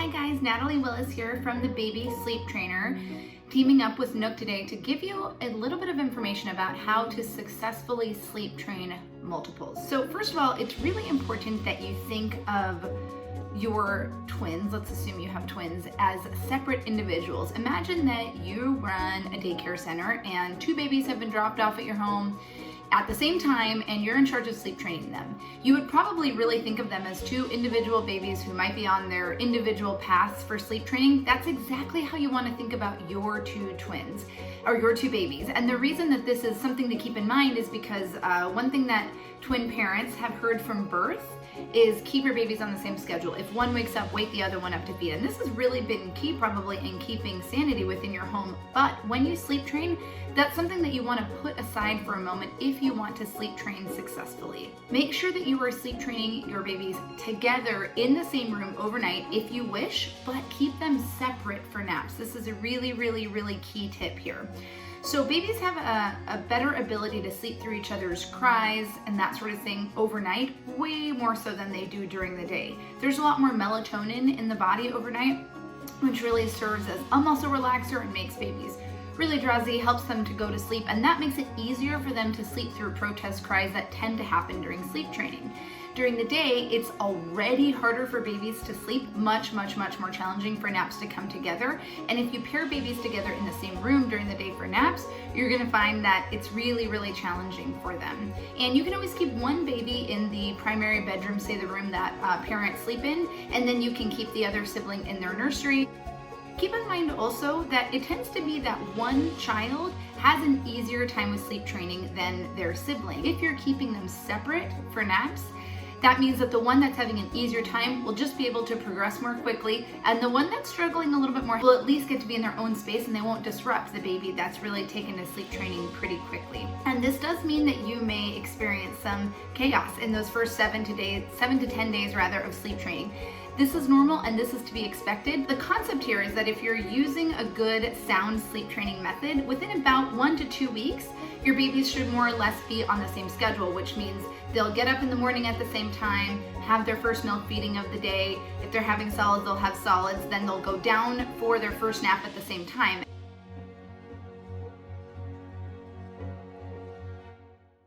Hi guys, Natalie Willes here from the Baby Sleep Trainer, teaming up with Nook today to give you a little bit of information about how to successfully sleep train multiples. So first of all, it's really important that you think of your twins, let's assume you have twins, as separate individuals. Imagine that you run a daycare center and two babies have been dropped off at your home at the same time and you're in charge of sleep training them. You would probably really think of them as two individual babies who might be on their individual paths for sleep training. That's exactly how you want to think about your two twins or your two babies. And the reason that this is something to keep in mind is because one thing that twin parents have heard from birth is keep your babies on the same schedule. If one wakes up, wake the other one up to feed. And this has really been key probably in keeping sanity within your home. But when you sleep train, that's something that you want to put aside for a moment if you want to sleep train successfully. Make sure that you are sleep training your babies together in the same room overnight if you wish, but keep them separate for naps. This is a really key tip here. So babies have a better ability to sleep through each other's cries and that sort of thing overnight, way more so than they do during the day. There's a lot more melatonin in the body overnight, which really serves as a muscle relaxer and makes babies really drowsy, helps them to go to sleep, and that makes it easier for them to sleep through protest cries that tend to happen during sleep training. During the day, it's already harder for babies to sleep, much more challenging for naps to come together. And if you pair babies together in the same room during the day for naps, you're gonna find that it's really challenging for them. And you can always keep one baby in the primary bedroom, say the room that parents sleep in, and then you can keep the other sibling in their nursery. Keep in mind also that it tends to be that one child has an easier time with sleep training than their sibling. If you're keeping them separate for naps, that means that the one that's having an easier time will just be able to progress more quickly, and the one that's struggling a little bit more will at least get to be in their own space and they won't disrupt the baby that's really taken to sleep training pretty quickly. And this does mean that you may experience some chaos in those first 7 to 10 days of sleep training. This is normal and this is to be expected. The concept here is that if you're using a good sound sleep training method, within about 1 to 2 weeks, your babies should more or less be on the same schedule, which means they'll get up in the morning at the same time, have their first milk feeding of the day. If they're having solids, they'll have solids. Then they'll go down for their first nap at the same time.